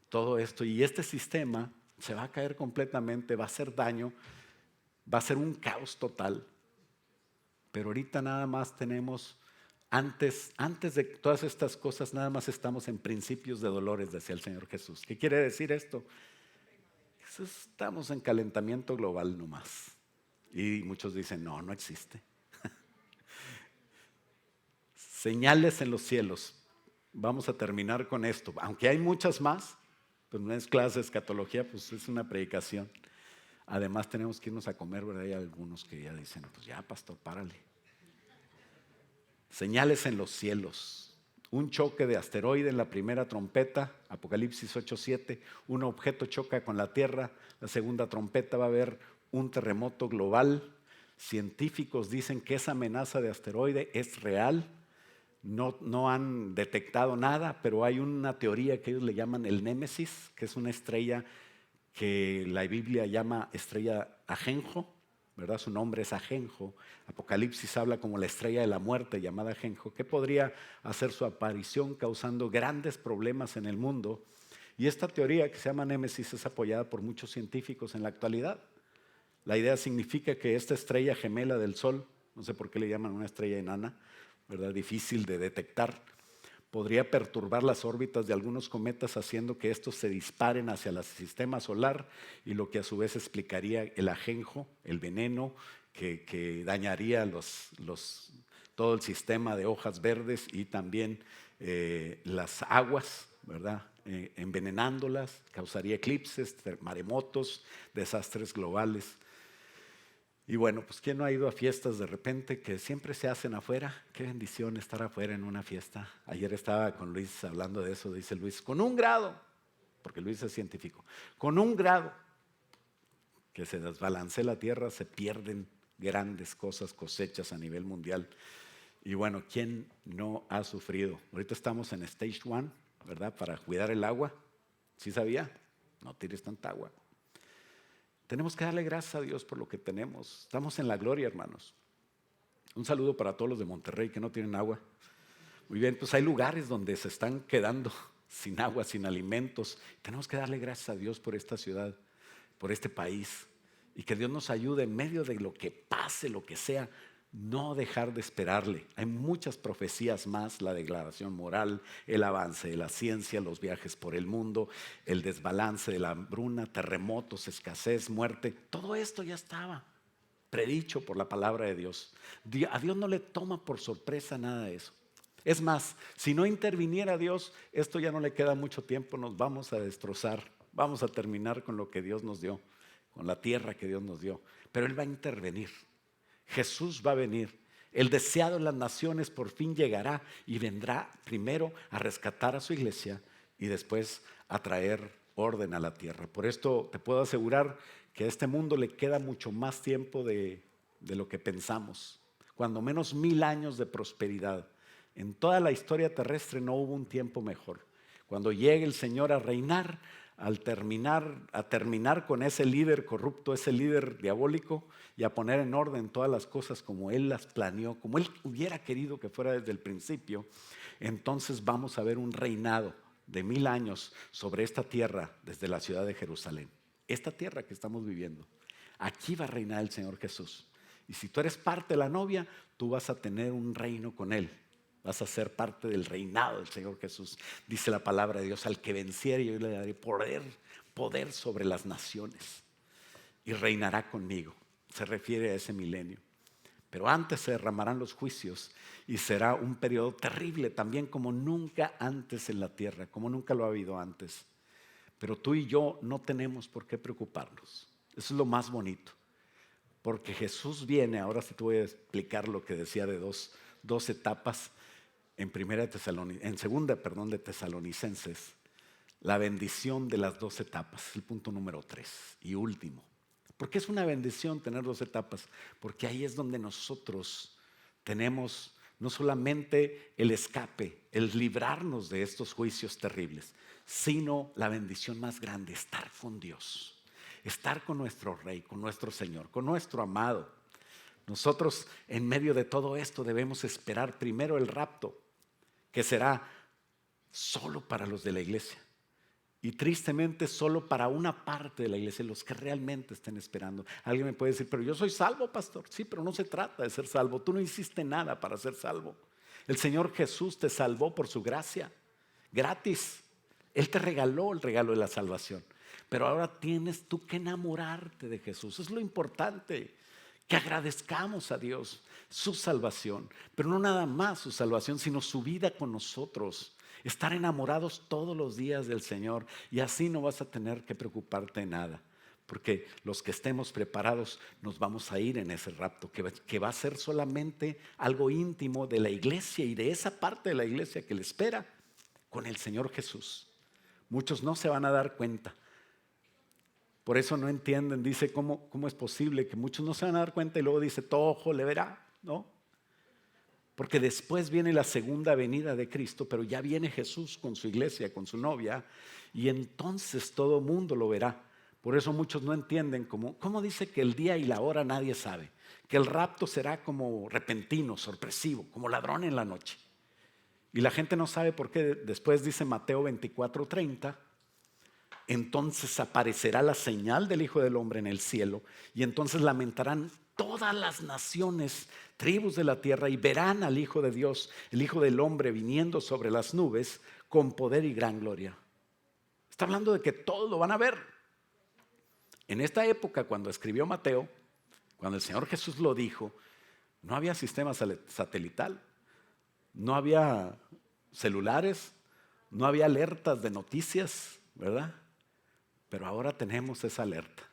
todo esto. Y este sistema se va a caer completamente, va a hacer daño, va a ser un caos total. Pero ahorita nada más tenemos, antes de todas estas cosas, nada más estamos en principios de dolores, decía el Señor Jesús. ¿Qué quiere decir esto? Estamos en calentamiento global nomás. Y muchos dicen, no, no existe. Señales en los cielos. Vamos a terminar con esto. Aunque hay muchas más, pues no es clase de escatología, pues es una predicación. Además tenemos que irnos a comer, ¿verdad? Hay algunos que ya dicen, pues ya, pastor, párale. Señales en los cielos. Un choque de asteroide en la primera trompeta, Apocalipsis 8:7. Un objeto choca con la tierra. La segunda trompeta va a haber un terremoto global. Científicos dicen que esa amenaza de asteroide es real. No han detectado nada, pero hay una teoría que ellos le llaman el Némesis, que es una estrella que la Biblia llama estrella Ajenjo, ¿verdad? Su nombre es Ajenjo. Apocalipsis habla como la estrella de la muerte llamada Ajenjo, que podría hacer su aparición causando grandes problemas en el mundo. Y esta teoría que se llama Némesis es apoyada por muchos científicos en la actualidad. La idea significa que esta estrella gemela del Sol, no sé por qué le llaman una estrella enana, ¿verdad? Difícil de detectar, podría perturbar las órbitas de algunos cometas haciendo que estos se disparen hacia el sistema solar y lo que a su vez explicaría el ajenjo, el veneno que dañaría todo el sistema de hojas verdes y también las aguas, ¿verdad? Envenenándolas, causaría eclipses, maremotos, desastres globales. Y bueno, pues ¿quién no ha ido a fiestas de repente que siempre se hacen afuera? Qué bendición estar afuera en una fiesta. Ayer estaba con Luis hablando de eso, dice Luis, con 1 grado, porque Luis es científico, con 1 grado que se desbalancee la tierra se pierden grandes cosas, cosechas a nivel mundial. Y bueno, ¿quién no ha sufrido? Ahorita estamos en Stage 1, ¿verdad? Para cuidar el agua. ¿Sí sabía? No tires tanta agua. Tenemos que darle gracias a Dios por lo que tenemos. Estamos en la gloria, hermanos. Un saludo para todos los de Monterrey que no tienen agua. Muy bien, pues hay lugares donde se están quedando sin agua, sin alimentos. Tenemos que darle gracias a Dios por esta ciudad, por este país. Y que Dios nos ayude en medio de lo que pase, lo que sea, no dejar de esperarle. Hay muchas profecías más, la degradación moral, el avance de la ciencia, los viajes por el mundo, el desbalance de la hambruna, terremotos, escasez, muerte. Todo esto ya estaba predicho por la palabra de Dios. A Dios no le toma por sorpresa nada de eso. Es más, si no interviniera Dios, esto ya no le queda mucho tiempo, nos vamos a destrozar, vamos a terminar con lo que Dios nos dio, con la tierra que Dios nos dio. Pero Él va a intervenir. Jesús va a venir. El deseado en las naciones por fin llegará y vendrá primero a rescatar a su iglesia y después a traer orden a la tierra. Por esto te puedo asegurar que a este mundo le queda mucho más tiempo de lo que pensamos. Cuando menos 1000 años de prosperidad. En toda la historia terrestre no hubo un tiempo mejor. Cuando llegue el Señor a reinar, a terminar con ese líder corrupto, ese líder diabólico y a poner en orden todas las cosas como Él las planeó, como Él hubiera querido que fuera desde el principio, entonces vamos a ver un reinado de 1000 años sobre esta tierra desde la ciudad de Jerusalén. Esta tierra que estamos viviendo, aquí va a reinar el Señor Jesús. Y si tú eres parte de la novia, tú vas a tener un reino con Él. Vas a ser parte del reinado del Señor Jesús. Dice la palabra de Dios, al que venciere yo le daré poder sobre las naciones y reinará conmigo. Se refiere a ese milenio. Pero antes se derramarán los juicios y será un periodo terrible también como nunca antes en la tierra, como nunca lo ha habido antes. Pero tú y yo no tenemos por qué preocuparnos. Eso es lo más bonito. Porque Jesús viene, ahora sí te voy a explicar lo que decía de dos etapas. En segunda de Tesalonicenses, la bendición de las 2 etapas, el punto número 3 y último. ¿Por qué es una bendición tener 2 etapas? Porque ahí es donde nosotros tenemos no solamente el escape, el librarnos de estos juicios terribles, sino la bendición más grande, estar con Dios. estar con nuestro Rey, con nuestro Señor, con nuestro amado. Nosotros en medio de todo esto debemos esperar primero el rapto, que será solo para los de la iglesia. Y tristemente solo para una parte de la iglesia, los que realmente estén esperando. Alguien me puede decir, pero yo soy salvo, pastor. Sí, pero no se trata de ser salvo. Tú no hiciste nada para ser salvo. El Señor Jesús te salvó por su gracia, gratis. Él te regaló el regalo de la salvación. Pero ahora tienes tú que enamorarte de Jesús. Es lo importante, que agradezcamos a Dios su salvación. Pero no nada más su salvación, sino su vida con nosotros. Estar enamorados todos los días del Señor, y así no vas a tener que preocuparte de nada, porque los que estemos preparados nos vamos a ir en ese rapto, que va a ser solamente algo íntimo de la iglesia y de esa parte de la iglesia que le espera con el Señor Jesús. Muchos no se van a dar cuenta, por eso no entienden. Dice, ¿cómo es posible que muchos no se van a dar cuenta? Y luego dice, todo ojo le verá, ¿no? Porque después viene la segunda venida de Cristo, pero ya viene Jesús con su iglesia, con su novia, y entonces todo mundo lo verá. Por eso muchos no entienden cómo dice que el día y la hora nadie sabe, que el rapto será como repentino, sorpresivo, como ladrón en la noche. Y la gente no sabe por qué. Después dice Mateo 24:30, entonces aparecerá la señal del Hijo del Hombre en el cielo, y entonces lamentarán todas las naciones, tribus de la tierra, y verán al Hijo de Dios, el Hijo del Hombre, viniendo sobre las nubes con poder y gran gloria. Está hablando de que todos lo van a ver. En esta época, cuando escribió Mateo, cuando el Señor Jesús lo dijo, no había sistema satelital, no había celulares, no había alertas de noticias, ¿verdad? Pero ahora tenemos esa alerta,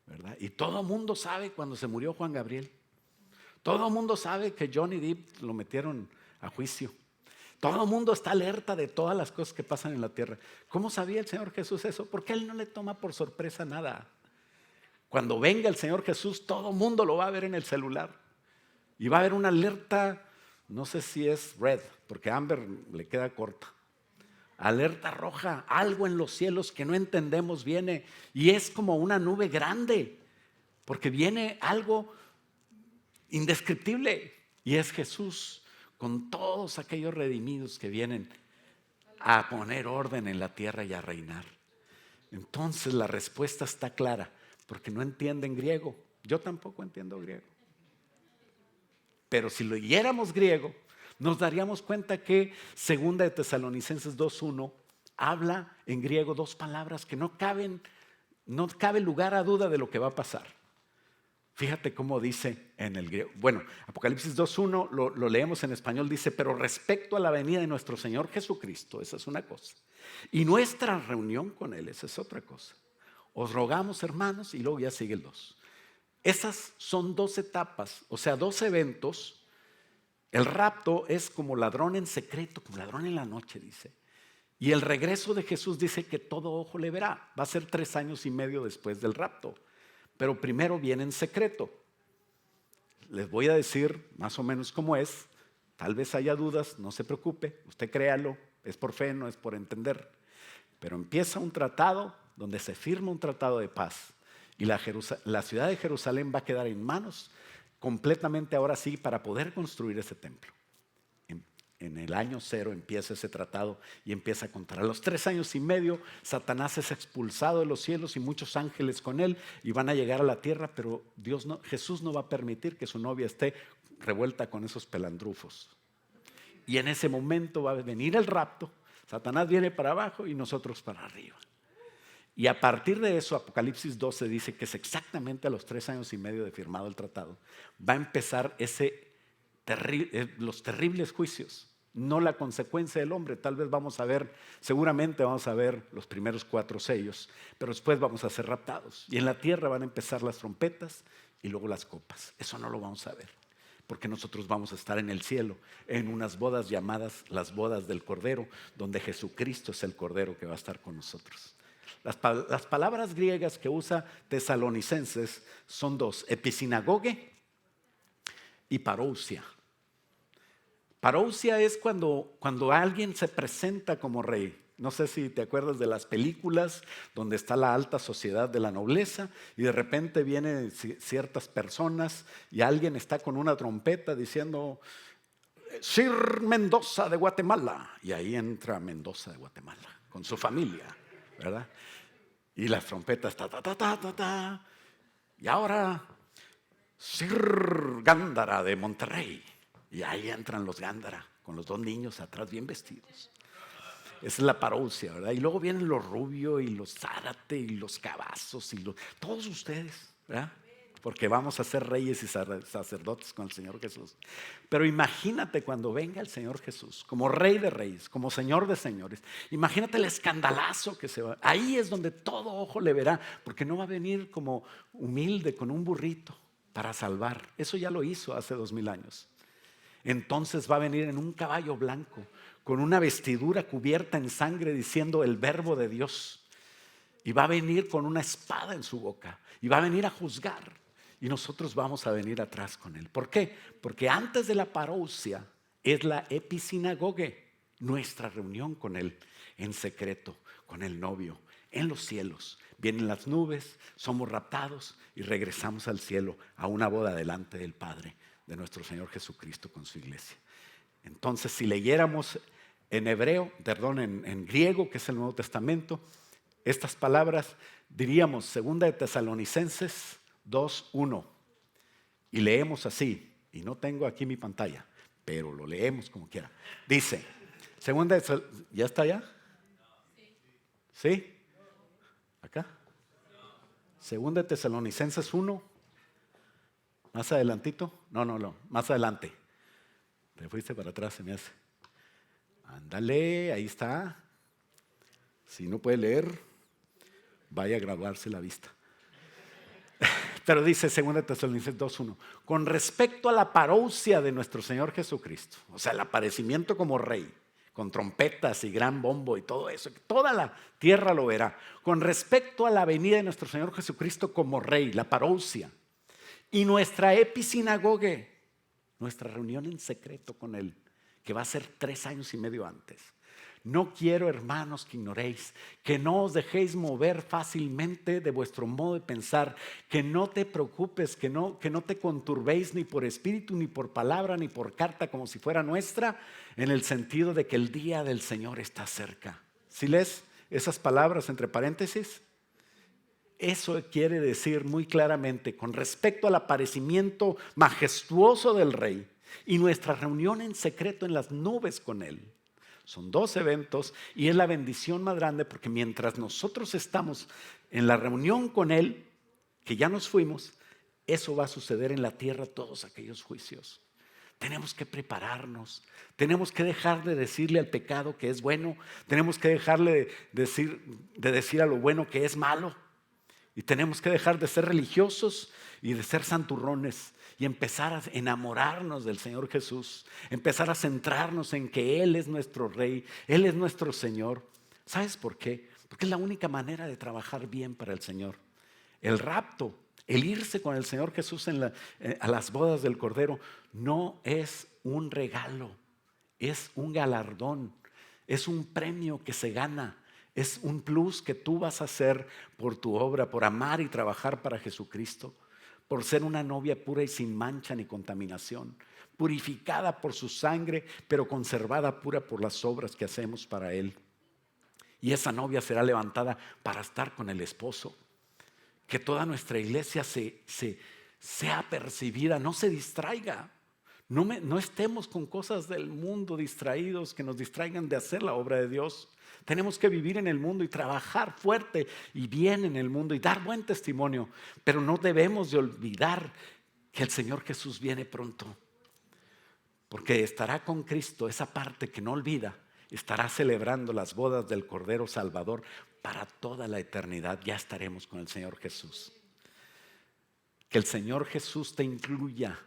¿verdad? Y todo el mundo sabe cuando se murió Juan Gabriel. Todo el mundo sabe que Johnny Depp lo metieron a juicio. Todo el mundo está alerta de todas las cosas que pasan en la tierra. ¿Cómo sabía el Señor Jesús eso? Porque Él no le toma por sorpresa nada. Cuando venga el Señor Jesús, todo el mundo lo va a ver en el celular. Y va a haber una alerta, no sé si es red, porque Amber le queda corta. Alerta roja, algo en los cielos que no entendemos viene, y es como una nube grande, porque viene algo indescriptible, y es Jesús con todos aquellos redimidos que vienen a poner orden en la tierra y a reinar. Entonces la respuesta está clara, porque no entienden griego. Yo tampoco entiendo griego, pero si lo leyéramos griego, nos daríamos cuenta que 2 de Tesalonicenses 2:1 habla en griego dos palabras que no cabe lugar a duda de lo que va a pasar. Fíjate cómo dice en el griego. Bueno, Apocalipsis 2:1 lo leemos en español, dice, pero respecto a la venida de nuestro Señor Jesucristo, esa es una cosa, y nuestra reunión con Él, esa es otra cosa. Os rogamos, hermanos, y luego ya sigue el 2. Esas son dos etapas, o sea, dos eventos. El rapto es como ladrón en secreto, como ladrón en la noche, dice. Y el regreso de Jesús dice que todo ojo le verá. Va a ser 3 años y medio después del rapto. Pero primero viene en secreto. Les voy a decir más o menos cómo es. Tal vez haya dudas, no se preocupe. Usted créalo, es por fe, no es por entender. Pero empieza un tratado donde se firma un tratado de paz. Y la ciudad de Jerusalén va a quedar en manos completamente ahora sí para poder construir ese templo. En el año 0 empieza ese tratado y empieza a contar. A los 3 años y medio Satanás es expulsado de los cielos y muchos ángeles con él, y van a llegar a la tierra, pero Jesús no va a permitir que su novia esté revuelta con esos pelandrufos. Y en ese momento va a venir el rapto. Satanás viene para abajo y nosotros para arriba. Y a partir de eso, Apocalipsis 12 dice que es exactamente a los 3 años y medio de firmado el tratado, va a empezar los terribles juicios, no la consecuencia del hombre. Tal vez seguramente vamos a ver los primeros 4 sellos, pero después vamos a ser raptados. Y en la tierra van a empezar las trompetas y luego las copas. Eso no lo vamos a ver, porque nosotros vamos a estar en el cielo, en unas bodas llamadas las bodas del Cordero, donde Jesucristo es el Cordero que va a estar con nosotros. Las palabras griegas que usa Tesalonicenses son 2, episinagoge y parousia. Parousia es cuando alguien se presenta como rey. No sé si te acuerdas de las películas donde está la alta sociedad de la nobleza y de repente vienen ciertas personas y alguien está con una trompeta diciendo Sir Mendoza de Guatemala, y ahí entra Mendoza de Guatemala con su familia, ¿verdad? Y las trompetas ta ta ta ta ta ta. Y ahora Sir Gándara de Monterrey, y ahí entran los Gándara con los dos niños atrás bien vestidos. Esa es la parousia, ¿verdad? Y luego vienen los Rubio y los Zárate y los Cavazos y todos ustedes, ¿verdad? Porque vamos a ser reyes y sacerdotes con el Señor Jesús. Pero imagínate cuando venga el Señor Jesús como Rey de Reyes, como Señor de Señores. Imagínate el escandalazo que se va. Ahí es donde todo ojo le verá, porque no va a venir como humilde con un burrito para salvar. Eso ya lo hizo hace 2000 años. Entonces va a venir en un caballo blanco, con una vestidura cubierta en sangre, diciendo el verbo de Dios. Y va a venir con una espada en su boca. Y va a venir a juzgar. Y nosotros vamos a venir atrás con él. ¿Por qué? Porque antes de la parousia es la episinagoge, nuestra reunión con él en secreto, con el novio, en los cielos. Vienen las nubes, somos raptados y regresamos al cielo a una boda delante del Padre de nuestro Señor Jesucristo con su iglesia. Entonces, si leyéramos en hebreo, en griego, que es el Nuevo Testamento, estas palabras diríamos 2 de Tesalonicenses 2:1, y leemos así, y no tengo aquí mi pantalla, pero lo leemos como quiera. Dice, ¿ya está allá? ¿Sí? ¿Acá? 2 de Tesalonicenses 1, más adelantito, no, más adelante. Te fuiste para atrás, se me hace. Ándale, ahí está. Si no puede leer, vaya a graduarse la vista. Pero dice 2 Tesalonicenses 2:1, con respecto a la parousia de nuestro Señor Jesucristo, o sea, el aparecimiento como rey, con trompetas y gran bombo y todo eso, que toda la tierra lo verá. Con respecto a la venida de nuestro Señor Jesucristo como rey, la parousia, y nuestra episinagoge, nuestra reunión en secreto con él, que va a ser 3 años y medio antes. No quiero, hermanos, que ignoréis, que no os dejéis mover fácilmente de vuestro modo de pensar, que no te preocupes, que no te conturbéis ni por espíritu, ni por palabra, ni por carta, como si fuera nuestra, en el sentido de que el día del Señor está cerca. ¿Sí lees esas palabras entre paréntesis? Eso quiere decir muy claramente, con respecto al aparecimiento majestuoso del Rey y nuestra reunión en secreto en las nubes con Él. Son 2 eventos y es la bendición más grande, porque mientras nosotros estamos en la reunión con Él, que ya nos fuimos, eso va a suceder en la tierra, todos aquellos juicios. Tenemos que prepararnos, tenemos que dejar de decirle al pecado que es bueno, tenemos que dejarle de decir a lo bueno que es malo, y tenemos que dejar de ser religiosos y de ser santurrones y empezar a enamorarnos del Señor Jesús, empezar a centrarnos en que Él es nuestro Rey, Él es nuestro Señor. ¿Sabes por qué? Porque es la única manera de trabajar bien para el Señor. El rapto, el irse con el Señor Jesús a las bodas del Cordero, no es un regalo, es un galardón, es un premio que se gana. Es un plus que tú vas a hacer por tu obra, por amar y trabajar para Jesucristo, por ser una novia pura y sin mancha ni contaminación, purificada por su sangre, pero conservada pura por las obras que hacemos para Él. Y esa novia será levantada para estar con el esposo. Que toda nuestra iglesia sea percibida, no se distraiga. No estemos con cosas del mundo distraídos que nos distraigan de hacer la obra de Dios. Tenemos que vivir en el mundo y trabajar fuerte y bien en el mundo y dar buen testimonio, pero no debemos de olvidar que el Señor Jesús viene pronto, porque estará con Cristo, esa parte que no olvida, estará celebrando las bodas del Cordero Salvador para toda la eternidad. Ya estaremos con el Señor Jesús. Que el Señor Jesús te incluya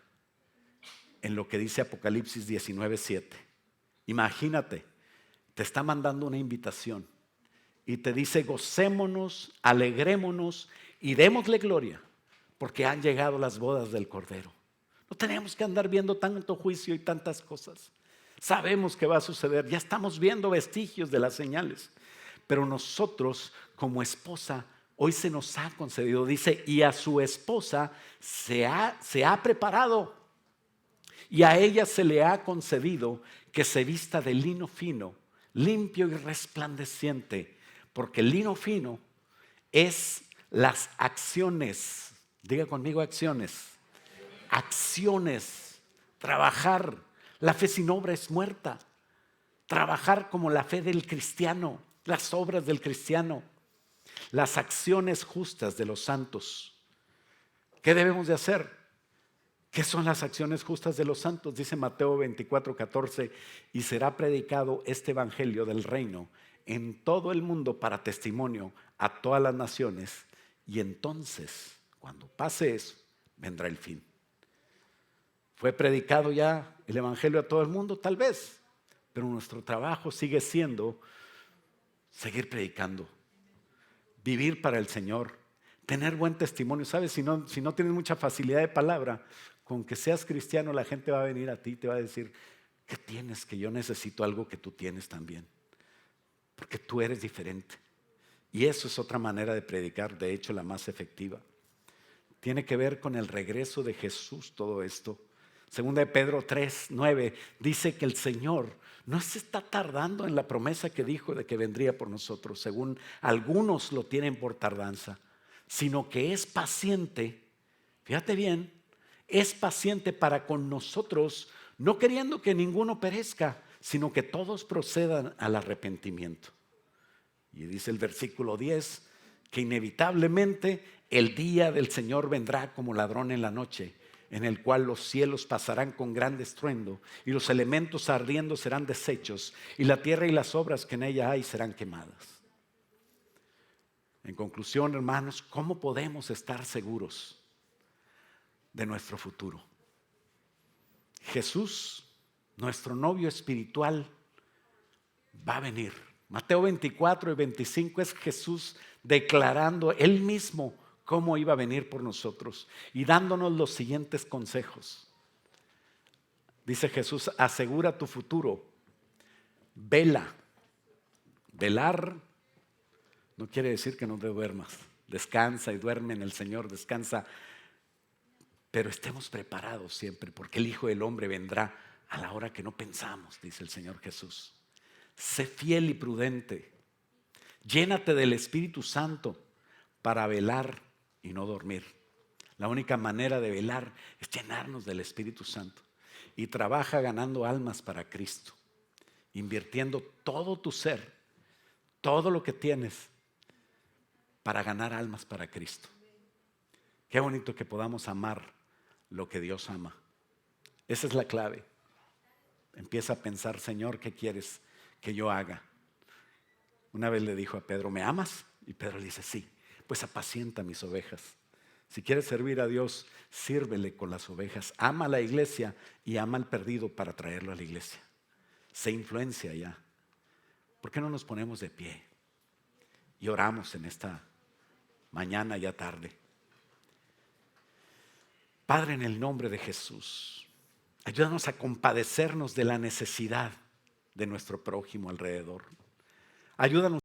en lo que dice Apocalipsis 19:7. Imagínate, te está mandando una invitación y te dice: gocémonos, alegrémonos y démosle gloria, porque han llegado las bodas del Cordero. No tenemos que andar viendo tanto juicio y tantas cosas. Sabemos que va a suceder, ya estamos viendo vestigios de las señales. pero nosotros como esposa hoy se nos ha concedido, dice, y a su esposa se ha preparado, y a ella se le ha concedido que se vista de lino fino, limpio y resplandeciente, porque el lino fino es las acciones, diga conmigo acciones, trabajar. La fe sin obra es muerta. Trabajar como la fe del cristiano, las obras del cristiano, las acciones justas de los santos. ¿Qué debemos de hacer? ¿Qué son las acciones justas de los santos? Dice Mateo 24:14, y será predicado este evangelio del reino en todo el mundo para testimonio a todas las naciones, y entonces, cuando pase eso, vendrá el fin. ¿Fue predicado ya el evangelio a todo el mundo? Tal vez, pero nuestro trabajo sigue siendo seguir predicando, vivir para el Señor, tener buen testimonio. ¿Sabes? Si no tienes mucha facilidad de palabra, con que seas cristiano, la gente va a venir a ti y te va a decir, ¿qué tienes? Que yo necesito algo que tú tienes también, porque tú eres diferente. Y eso es otra manera de predicar, de hecho la más efectiva. Tiene que ver con el regreso de Jesús todo esto. Segunda de Pedro 3:9 dice que el Señor no se está tardando en la promesa que dijo de que vendría por nosotros, según algunos lo tienen por tardanza, sino que es paciente, fíjate bien, es paciente para con nosotros, no queriendo que ninguno perezca, sino que todos procedan al arrepentimiento. Y dice el versículo 10 que inevitablemente el día del Señor vendrá como ladrón en la noche, en el cual los cielos pasarán con gran estruendo y los elementos ardiendo serán deshechos y la tierra y las obras que en ella hay serán quemadas. En conclusión, hermanos, ¿cómo podemos estar seguros de nuestro futuro? Jesús, nuestro novio espiritual, va a venir. Mateo 24:25 es Jesús declarando él mismo cómo iba a venir por nosotros y dándonos los siguientes consejos. Dice Jesús, asegura tu futuro, vela. Velar no quiere decir que no te duermas, descansa y duerme en el Señor, descansa, pero estemos preparados siempre, porque el Hijo del Hombre vendrá a la hora que no pensamos, dice el Señor Jesús. Sé fiel y prudente, llénate del Espíritu Santo para velar y no dormir. La única manera de velar es llenarnos del Espíritu Santo. Y trabaja ganando almas para Cristo, invirtiendo todo tu ser, todo lo que tienes para ganar almas para Cristo. Qué bonito que podamos amar lo que Dios ama. Esa es la clave. Empieza a pensar, Señor, ¿qué quieres que yo haga? Una vez le dijo a Pedro, ¿me amas? Y Pedro le dice, sí, pues apacienta mis ovejas. Si quieres servir a Dios, sírvele con las ovejas. Ama a la iglesia y ama al perdido para traerlo a la iglesia. Se influencia ya. ¿Por qué no nos ponemos de pie y oramos en esta mañana ya tarde? Padre, en el nombre de Jesús, ayúdanos a compadecernos de la necesidad de nuestro prójimo alrededor. Ayúdanos